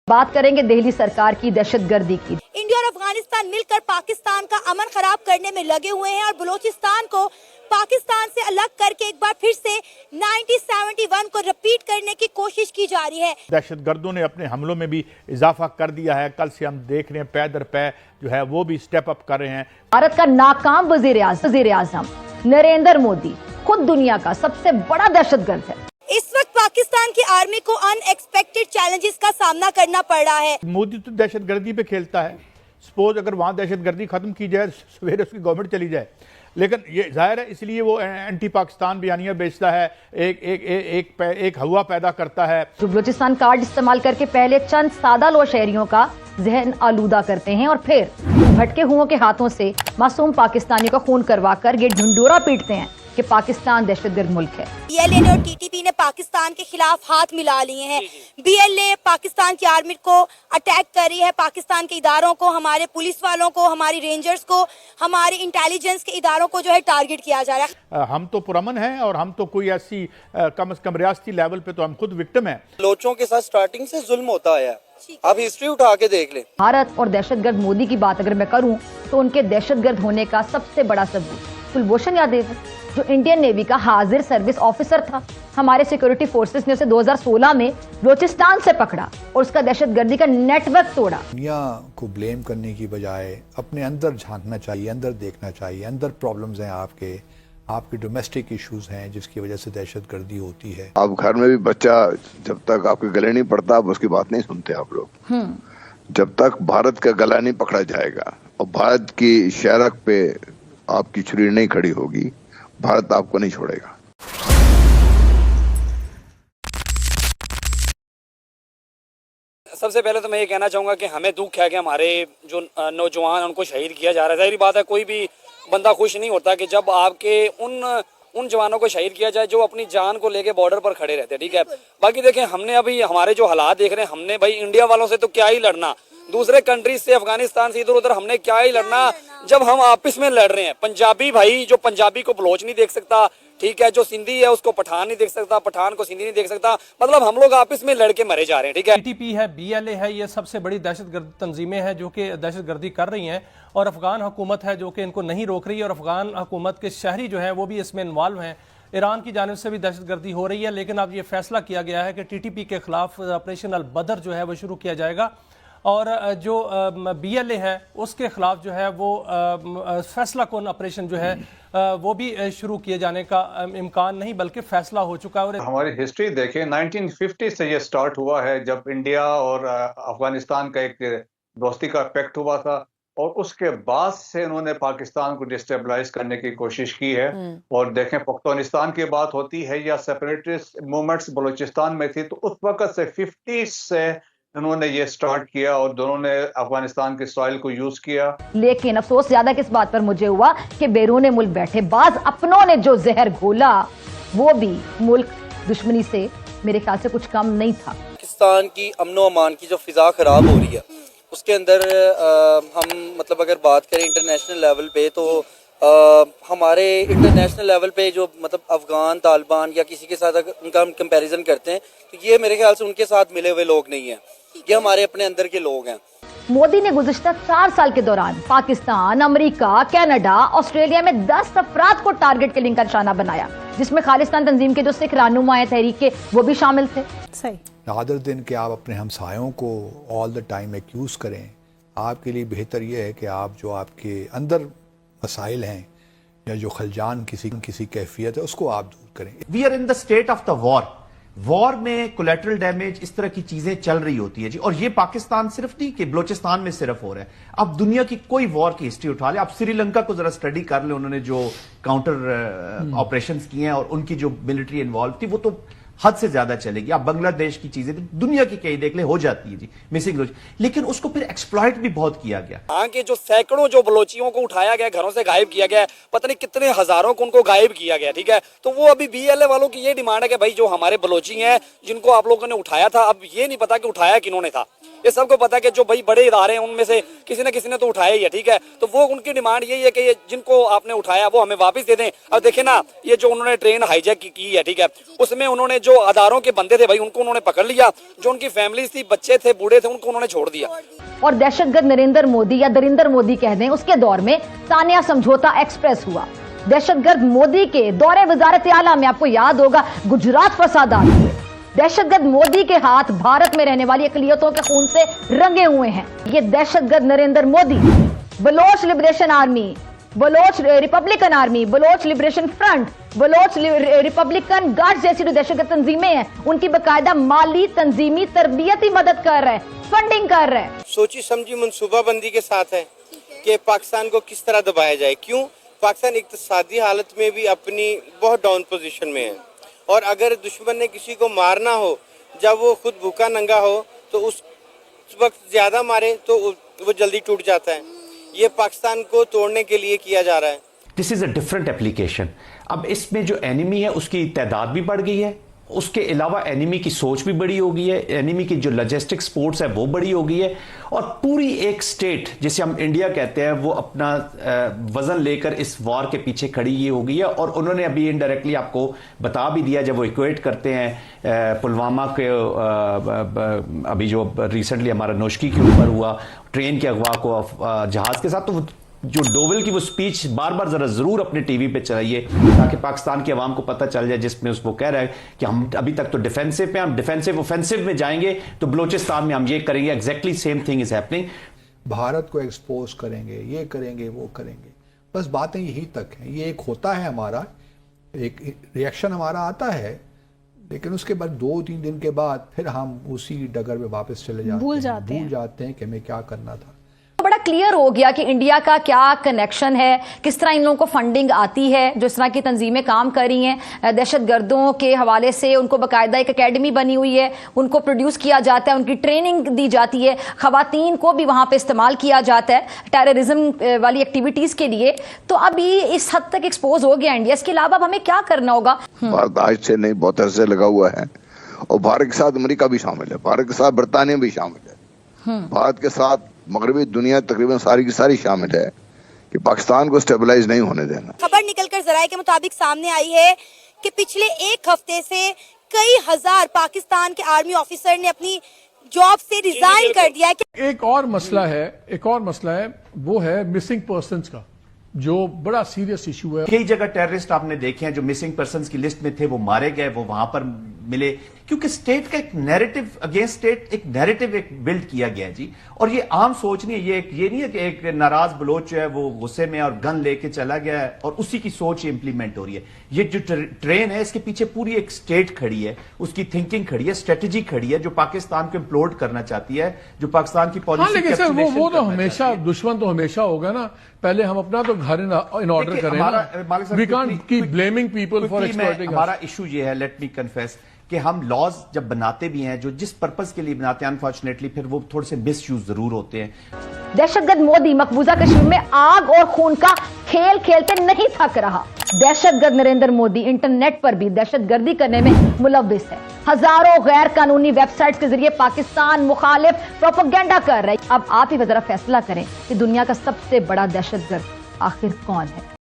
बात करेंगे दिल्ली सरकार की दहशतगर्दी की। इंडिया और अफगानिस्तान मिलकर पाकिस्तान का अमन खराब करने में लगे हुए हैं और बलूचिस्तान को पाकिस्तान से अलग करके एक बार फिर से 1971 को रिपीट करने की कोशिश की जा रही है। दहशतगर्दों ने अपने हमलों में भी इजाफा कर दिया है। कल से हम देख रहे हैं पै दर पै जो है वो भी स्टेप अप कर रहे हैं। भारत का नाकाम वजीर आजम नरेंद्र मोदी खुद दुनिया का सबसे बड़ा दहशतगर्द है। इस वक्त पाकिस्तान की आर्मी को अनएक्सपेक्टेड चैलेंजेस का सामना करना पड़ रहा है। मोदी तो दहशतगर्दी पे खेलता है। सपोज अगर वहाँ दहशतगर्दी खत्म की जाए, सवेरे उसकी गवर्नमेंट चली जाए, लेकिन ये जाहिर है इसलिए वो एंटी पाकिस्तान बयानियां बेचता है, एक हवा पैदा करता है। जो बलूचिस्तान कार्ड इस्तेमाल करके पहले चंद सादा लो शहरियों का जहन आलूदा करते हैं और फिर भटके हुओं के हाथों से मासूम पाकिस्तानी का खून करवाकर ये ढिंडोरा पीटते हैं कि पाकिस्तान दहशतगर्द मुल्क है। बीएलए और टीटीपी ने पाकिस्तान के खिलाफ हाथ मिला लिए हैं। बीएलए पाकिस्तान की आर्मी को अटैक कर रही है, पाकिस्तान के इदारों को, हमारे पुलिस वालों को, हमारी रेंजर्स को, हमारे इंटेलिजेंस के इदारों को जो है टारगेट किया जा रहा है। हम तो पुरअमन हैं और हम तो कोई ऐसी कम से कम रियासती लेवल पे तो हम खुद विक्टिम हैं। लोचों के साथ स्टार्टिंग से जुल्म होता आया है, आप हिस्ट्री उठा के देख लें। भारत और दहशतगर्द मोदी की बात अगर मैं करूं तो उनके दहशतगर्द होने का सबसे बड़ा सबूत कुलभूषण यादव है, जो इंडियन नेवी का हाजिर सर्विस ऑफिसर था। हमारे सिक्योरिटी फोर्सेस ने उसे 2016 में बलूचिस्तान से पकड़ा और उसका दहशतगर्दी का नेटवर्क तोड़ा। दुनिया को ब्लेम करने की बजाय अपने अंदर झांकना चाहिए, अंदर देखना चाहिए। अंदर प्रॉब्लम्स हैं, आपके डोमेस्टिक इश्यूज हैं जिसकी वजह से दहशतगर्दी होती है। आप घर में भी बच्चा जब तक आपके गले नहीं पड़ता आप उसकी बात नहीं सुनते आप लोग। जब तक भारत का गला नहीं पकड़ा जाएगा और भारत की शहरक पे आपकी छुरी नहीं खड़ी होगी, भारत आपको नहीं छोड़ेगा। सबसे पहले तो मैं ये कहना चाहूँगा कि हमें दुख है कि हमारे जो नौजवान उनको शहीद किया जा रहा है। जाहिर बात है कोई भी बंदा खुश नहीं होता कि जब आपके उन जवानों को शहीद किया जाए जो अपनी जान को लेके बॉर्डर पर खड़े रहते हैं, ठीक है। बाकी देखें, हमने अभी हमारे जो हालात देख रहे हैं, हमने भाई इंडिया वालों से तो क्या ही लड़ना, दूसरे कंट्रीज से, अफगानिस्तान से इधर उधर हमने क्या ही लड़ना जब हम आपस में लड़ रहे हैं। पंजाबी भाई, जो पंजाबी को बलोच नहीं देख सकता, ठीक है, जो सिंधी है उसको पठान नहीं देख सकता, पठान को सिंधी नहीं देख सकता, मतलब हम लोग आपस में लड़के मरे जा रहे हैं, ठीक है। टीटीपी है, बीएलए है, ये सबसे बड़ी दहशतगर्द तंजीमें हैं जो कि दहशतगर्दी कर रही हैं और अफगान हुकूमत है जो कि इनको नहीं रोक रही है और अफगान हुकूमत के शहरी जो हैं वो भी इसमें इन्वॉल्व हैं। ईरान की जानिब से भी दहशतगर्दी हो रही है, लेकिन अब ये फैसला किया गया है कि टीटीपी के खिलाफ ऑपरेशन अल बदर जो है वो शुरू किया जाएगा और जो बीएलए है उसके खिलाफ जो है वो फैसला कौन ऑपरेशन जो है वो भी शुरू किए जाने का इम्कान नहीं बल्कि फैसला हो चुका है। और हमारी हिस्ट्री देखें, 1950 से ये स्टार्ट हुआ है जब इंडिया और अफगानिस्तान का एक दोस्ती का पैक्ट हुआ था और उसके बाद से उन्होंने पाकिस्तान को डिस्टेबलाइज करने की कोशिश की है। और देखें, पख्तूनिस्तान की बात होती है या सेपरेटिस्ट मूवमेंट्स बलूचिस्तान में थी, तो उस वक्त से 50 से उन्होंने ये स्टार्ट किया और दोनों ने अफगानिस्तान के सॉइल को यूज किया। लेकिन अफसोस ज्यादा किस बात पर मुझे हुआ कि बैरून मुल्क बैठे बाज अपनों ने जो जहर घोला वो भी मुल्क दुश्मनी से मेरे ख्याल से कुछ कम नहीं था। पाकिस्तान की अमनो अमान की जो फिजा खराब हो रही है उसके अंदर हम मतलब अगर बात करें इंटरनेशनल लेवल पे तो हमारे इंटरनेशनल लेवल पे जो मतलब अफगान तालिबान या किसी के साथ अगर उनका हम कंपैरिजन करते हैं तो ये मेरे ख्याल से उनके साथ मिले हुए लोग नहीं हैं, ये हमारे अपने अंदर के लोग हैं। मोदी ने गुज़िश्ता 4 साल के दौरान पाकिस्तान, अमेरिका, कनाडा, ऑस्ट्रेलिया में 10 अफराद को टारगेट किलिंग का निशाना बनाया, जिसमें खालिस्तान तंजीम के जो सिख रहनुमा तहरीक के वो भी शामिल थे। सही आदर दिन के आप अपने हमसायों को ऑल द टाइम एक्यूज करें, आपके लिए बेहतर ये है कि आप जो आपके अंदर मसाइल हैं या जो खलजान किसी कैफियत है उसको आप दूर करें। We are in the state of the war में कोलेटरल डैमेज इस तरह की चीजें चल रही होती है जी। और ये पाकिस्तान सिर्फ नहीं कि बलोचिस्तान में सिर्फ हो रहा है, आप दुनिया की कोई वॉर की हिस्ट्री उठा ले, आप श्रीलंका को जरा स्टडी कर ले, उन्होंने जो काउंटर ऑपरेशंस किए हैं और उनकी जो मिलिट्री इन्वॉल्व थी वो तो हद से ज्यादा चलेगी। आप बांग्लादेश की चीजें दुनिया की कई देख ले, हो जाती है जी मिसिंग, लेकिन उसको फिर एक्सप्लॉइट भी बहुत किया गया। यहाँ के जो सैकड़ों जो बलोचियों को उठाया गया, घरों से गायब किया गया, पता नहीं कितने हजारों को उनको गायब किया गया, ठीक है। तो वो अभी बीएलए वालों की ये डिमांड है कि भाई जो हमारे बलोची हैं जिनको आप लोगों ने उठाया था, अब ये नहीं पता कि उठाया किन्होंने था। یہ سب کو پتا ہے کہ جو بھائی بڑے ادارے ہیں ان میں سے کسی نے تو اٹھایا ہی ہے, ٹھیک ہے, تو وہ ان کی ڈیمانڈ یہی ہے کہ یہ جن کو آپ نے اٹھایا وہ ہمیں واپس دے دیں. اب دیکھیں نا, یہ جو انہوں نے ٹرین ہائی جیک کی ہے, ٹھیک ہے, اس میں انہوں نے جو اداروں کے بندے تھے بھائی ان کو انہوں نے پکڑ لیا, جو ان کی فیملیز تھی, بچے تھے, بوڑھے تھے, ان کو انہوں نے چھوڑ دیا. اور دہشت گرد نریندر مودی یا دریندر مودی کہہ دیں, اس کے دور میں سانیہ سمجھوتا ایکسپریس ہوا. دہشت گرد مودی کے دورے وزارت اعلیٰ میں آپ کو یاد ہوگا گجرات فسادات ہوئے. دہشت گرد مودی کے ہاتھ بھارت میں رہنے والی اقلیتوں کے خون سے رنگے ہوئے ہیں. یہ دہشت گرد Narendra Modi, Baloch liberation army, Baloch Republican army, Baloch liberation front, Baloch Republican guard جیسی جو دہشت گرد تنظیمیں ہیں ان کی باقاعدہ مالی, تنظیمی, تربیتی مدد کر رہے ہیں, فنڈنگ کر رہے ہیں. سوچی سمجھی منصوبہ بندی کے ساتھ ہے کہ پاکستان کو کس طرح دبایا جائے. کیوں؟ پاکستان اقتصادی حالت میں بھی اپنی بہت ڈاؤن پوزیشن میں ہے, اور اگر دشمن نے کسی کو مارنا ہو جب وہ خود بھوکا ننگا ہو تو اس وقت زیادہ مارے تو وہ جلدی ٹوٹ جاتا ہے. یہ پاکستان کو توڑنے کے لیے کیا جا رہا ہے. دس از اے ڈفرنٹ اپلیکیشن. اب اس میں جو اینیمی ہے اس کی تعداد بھی بڑھ گئی ہے, اس کے علاوہ اینیمی کی سوچ بھی بڑی ہو گئی ہے, اینیمی کی جو لاجسٹک سپورٹس ہے وہ بڑی ہو گئی ہے, اور پوری ایک سٹیٹ جسے ہم انڈیا کہتے ہیں وہ اپنا وزن لے کر اس وار کے پیچھے کھڑی یہ ہو گئی ہے. اور انہوں نے ابھی انڈائریکٹلی آپ کو بتا بھی دیا, جب وہ ایکویٹ کرتے ہیں پلوامہ کے, ابھی جو ریسنٹلی ہمارا نوشکی کے اوپر ہوا ٹرین کے اغوا کو جہاز کے ساتھ, تو جو ڈوول کی وہ سپیچ بار بار ذرا ضرور اپنے ٹی وی پہ چلائیے تاکہ پاکستان کی عوام کو پتہ چل جائے, جس میں وہ کہہ رہا ہے کہ ہم ابھی تک تو ڈیفینسو پہ, ہم ڈیفینسو اوفینسو میں جائیں گے تو بلوچستان میں ہم یہ کریں گے. Exactly same thing is happening. Bharat کو ایکسپوز کریں گے, یہ کریں گے, وہ کریں گے, بس باتیں یہی تک ہیں. یہ ایک ہوتا ہے ہمارا ایک ریئیکشن ہمارا آتا ہے, لیکن اس کے بعد 2-3 دن کے بعد پھر ہم اسی ڈگر میں واپس چلے جاتے ہیں, بھول جاتے ہیں کہ ہمیں کیا کرنا تھا. بڑا کلیئر ہو گیا کہ انڈیا کا کیا کنیکشن ہے, کس طرح ان لوگوں کو فنڈنگ آتی ہے, جو اس طرح کی تنظیمیں کام کر رہی ہیں. دہشت گردوں کے حوالے سے ان کو باقاعدہ ایک اکیڈمی بنی ہوئی ہے, ان کو پروڈیوس کیا جاتا ہے, ان کی ٹریننگ دی جاتی ہے, خواتین کو بھی وہاں پہ استعمال کیا جاتا ہے ٹیررزم والی ایکٹیویٹیز کے لیے. تو اب یہ اس حد تک ایکسپوز ہو گیا انڈیا. اس کے علاوہ اب ہمیں کیا کرنا ہوگا؟ بھارت آج سے نہیں بہت عرصے لگا ہوا ہے, اور بھارت کے ساتھ امریکہ بھی شامل ہے, بھارت کے ساتھ برطانیہ بھی شامل ہے, بھارت کے ساتھ مغربی دنیا تقریباً ساری کی ساری شامل ہے کہ پاکستان کو سٹیبلائز نہیں ہونے دینا. خبر نکل کر ذرائع کے مطابق سامنے آئی ہے کہ پچھلے ایک ہفتے سے کئی ہزار پاکستان کے آرمی آفیسر نے اپنی جاب سے ریزائن کر دیا. ایک اور مسئلہ ہے وہ ہے مسنگ پرسنز کا, جو بڑا سیریس ایشو ہے. کئی جگہ ٹیررسٹ آپ نے دیکھے ہیں جو مسنگ پرسنز کی لسٹ میں تھے, وہ مارے گئے, وہ وہاں پر ملے, کیونکہ سٹیٹ کا ایک نیریٹو اگینسٹ سٹیٹ ایک نیریٹو ایک بلڈ کیا گیا جی. اور یہ عام سوچ نہیں ہے, یہ نہیں ہے کہ ایک ناراض بلوچ ہے وہ غصے میں اور گن لے کے چلا گیا ہے اور اسی کی سوچ امپلیمنٹ ہو رہی ہے. یہ جو ٹرین ہے اس کے پیچھے پوری ایک سٹیٹ کھڑی ہے, اس کی تھنکنگ کھڑی ہے, اسٹریٹجی کھڑی ہے, جو پاکستان کو امپلوڈ کرنا چاہتی ہے, جو پاکستان کی پالیسی. لیکن سر وہ تو ہمیشہ دشمن تو ہمیشہ ہوگا نا. پہلے ہم اپنا تو گھر ان آرڈر کریں, we can't keep blaming people for exploiting. ہمارا ایشو یہ ہے, لیٹ می کنفیس, کہ ہم لاز جب بناتے بھی ہیں جو جس پرپز کے لیے بناتے ہیں, انفارچونیٹلی پھر وہ تھوڑے سے مس یوز ضرور ہوتے ہیں. دہشت گرد مودی مقبوضہ کشمیر میں آگ اور خون کا کھیل کھیلتے نہیں تھک رہا. دہشت گرد نریندر مودی انٹرنیٹ پر بھی دہشت گردی کرنے میں ملوث ہے. ہزاروں غیر قانونی ویب سائٹس کے ذریعے پاکستان مخالف پروپیگنڈا کر رہے ہیں. اب آپ ہی ذرا فیصلہ کریں کہ دنیا کا سب سے بڑا دہشت گرد آخر کون ہے.